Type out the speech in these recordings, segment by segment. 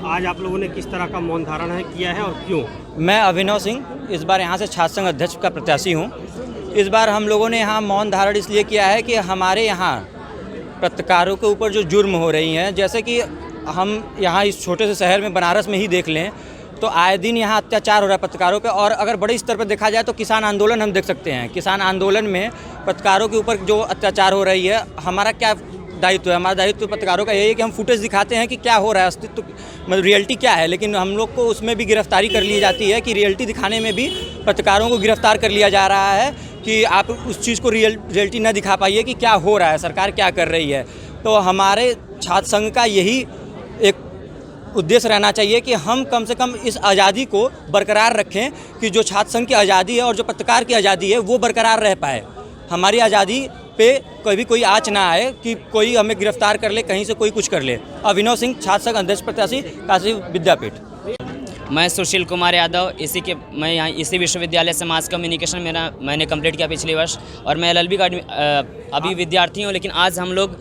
आज आप लोगों ने किस तरह का मौन धारण है किया है और क्यों? मैं अभिनव सिंह इस बार यहाँ से छात्र संघ अध्यक्ष का प्रत्याशी हूँ। इस बार हम लोगों ने यहाँ मौन धारण इसलिए किया है कि हमारे यहाँ पत्रकारों के ऊपर जो जुर्म हो रही हैं, जैसे कि हम यहाँ इस छोटे से शहर में बनारस में ही देख लें तो आए दिन यहाँ अत्याचार हो रहा है पत्रकारों पे। और अगर बड़े स्तर पर देखा जाए तो किसान आंदोलन हम देख सकते हैं। किसान आंदोलन में पत्रकारों के ऊपर जो अत्याचार हो रही है, हमारा क्या दायित्व है? हमारा दायित्व पत्रकारों का यही है कि हम फुटेज दिखाते हैं कि क्या हो रहा है, अस्तित्व मतलब रियलिटी क्या है। लेकिन हम लोग को उसमें भी गिरफ्तारी कर ली जाती है कि रियलिटी दिखाने में भी पत्रकारों को गिरफ्तार कर लिया जा रहा है कि आप उस चीज़ को रियलिटी न दिखा पाइए कि क्या हो रहा है, सरकार क्या कर रही है। तो हमारे छात्र संघ का यही एक उद्देश्य रहना चाहिए कि हम कम से कम इस आज़ादी को बरकरार रखें कि जो छात्र संघ की आज़ादी है और जो पत्रकार की आज़ादी है वो बरकरार रह पाए। हमारी आज़ादी पे कभी कोई आँच ना आए कि कोई हमें गिरफ्तार कर ले, कहीं से कोई कुछ कर ले। अभिनव सिंह, छात्र संघ अध्यक्ष प्रत्याशी, काशी विद्यापीठ। मैं सुशील कुमार यादव, मैं यहाँ इसी विश्वविद्यालय से मास कम्युनिकेशन मैंने कंप्लीट किया पिछले वर्ष, और मैं LLB का अभी विद्यार्थी हूँ। लेकिन आज हम लोग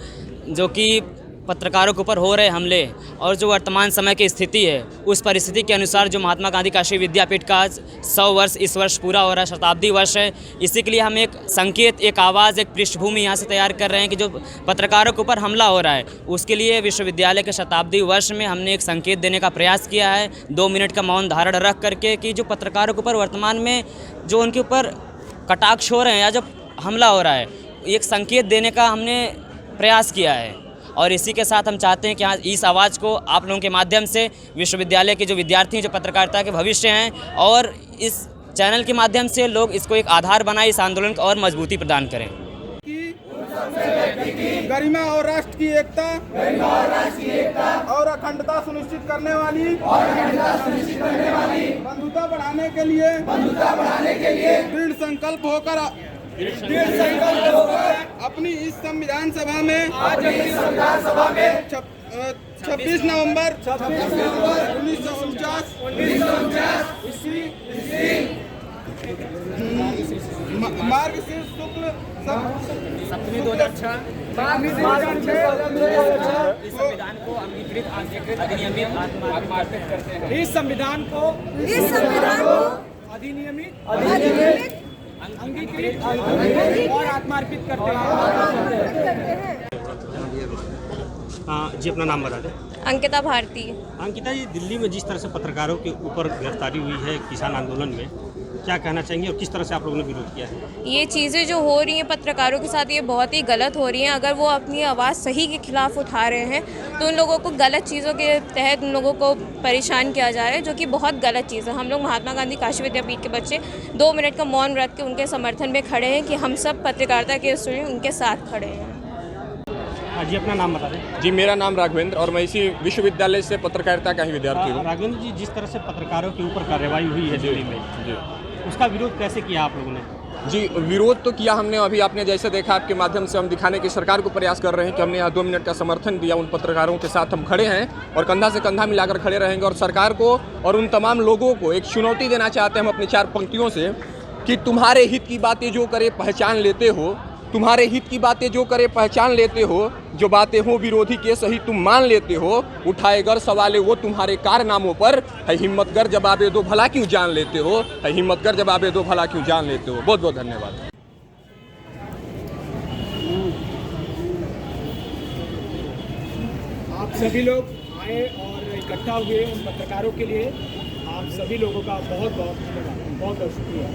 जो कि पत्रकारों के ऊपर हो रहे हमले और जो वर्तमान समय की स्थिति है, उस परिस्थिति के अनुसार जो महात्मा गांधी काशी विद्यापीठ का 100 वर्ष इस वर्ष पूरा हो रहा है, शताब्दी वर्ष है। इसी के लिए हम एक संकेत, एक आवाज़, एक पृष्ठभूमि यहाँ से तैयार कर रहे हैं कि जो पत्रकारों के ऊपर हमला हो रहा है, उसके लिए विश्वविद्यालय के शताब्दी वर्ष में हमने एक संकेत देने का प्रयास किया है 2 मिनट का मौन धारण रख करके कि जो पत्रकारों के ऊपर वर्तमान में जो उनके ऊपर कटाक्ष हो रहे हैं या जब हमला हो रहा है, एक संकेत देने का हमने प्रयास किया है। और इसी के साथ हम चाहते हैं कि हाँ, इस आवाज़ को आप लोगों के माध्यम से विश्वविद्यालय के जो विद्यार्थी हैं, जो पत्रकारिता के भविष्य हैं, और इस चैनल के माध्यम से लोग इसको एक आधार बनाए, इस आंदोलन को और मजबूती प्रदान करें। गरिमा और राष्ट्र की एकता और अखंडता सुनिश्चित करने वाली बंधुता बढ़ाने के लिए दृढ़ संकल्प होकर अपनी इस संविधान सभा में 26 नवंबर 1949 मार्गशीर्ष शुक्ल सप्तमी 2006 इस संविधान को अंगीकृत अधिनियमित आत्मार्पित करते हैं। इस संविधान को अधिनियमित अंगीकृत और आत्मार्पित करते हैं। जी, अपना नाम बता दें। अंकिता भारती। अंकिता जी, दिल्ली में जिस तरह से पत्रकारों के ऊपर गिरफ्तारी हुई है किसान आंदोलन में, क्या कहना चाहेंगे और किस तरह से आप लोगों ने विरोध किया है? ये चीज़ें जो हो रही हैं पत्रकारों के साथ, ये बहुत ही गलत हो रही हैं। अगर वो अपनी आवाज़ सही के खिलाफ उठा रहे हैं तो उन लोगों को गलत चीज़ों के तहत उन लोगों को परेशान किया जा रहा है, जो कि बहुत गलत चीज़ है। हम लोग महात्मा गांधी काशी विद्यापीठ के बच्चे 2 मिनट का मौन रख के उनके समर्थन में खड़े हैं कि हम सब पत्रकारिता के स्टूडेंट उनके साथ खड़े हैं। जी, अपना नाम बता दें। जी, मेरा नाम राघवेंद्र और मैं इसी विश्वविद्यालय से पत्रकारिता का ही विद्यार्थी हूँ। राघवेंद्र जी, जिस तरह से पत्रकारों के ऊपर कार्रवाई हुई है दिल्ली में, जी, उसका विरोध कैसे किया आप लोगों ने? जी, विरोध तो किया हमने। अभी आपने जैसे देखा, आपके माध्यम से हम दिखाने की सरकार को प्रयास कर रहे हैं कि हमने यहाँ 2 मिनट का समर्थन दिया। उन पत्रकारों के साथ हम खड़े हैं और कंधा से कंधा मिलाकर खड़े रहेंगे और सरकार को और उन तमाम लोगों को एक चुनौती देना चाहते हैं हम अपनी 4 पंक्तियों से कि तुम्हारे हित की बातें जो करे पहचान लेते हो, तुम्हारे हित की बातें जो करे पहचान लेते हो, जो बातें हो विरोधी के सही तुम मान लेते हो, उठाए गर सवाले वो तुम्हारे कारनामों पर, है हिम्मत गर जवाबे दो भला क्यों जान लेते हो, है हिम्मत गर जवाबे दो भला क्यों जान लेते हो। बहुत बहुत धन्यवाद। आप सभी लोग आए और इकट्ठा हुए उन पत्रकारों के लिए आप सभी लोगों का बहुत बहुत धन्यवाद, बहुत बहुत शुक्रिया।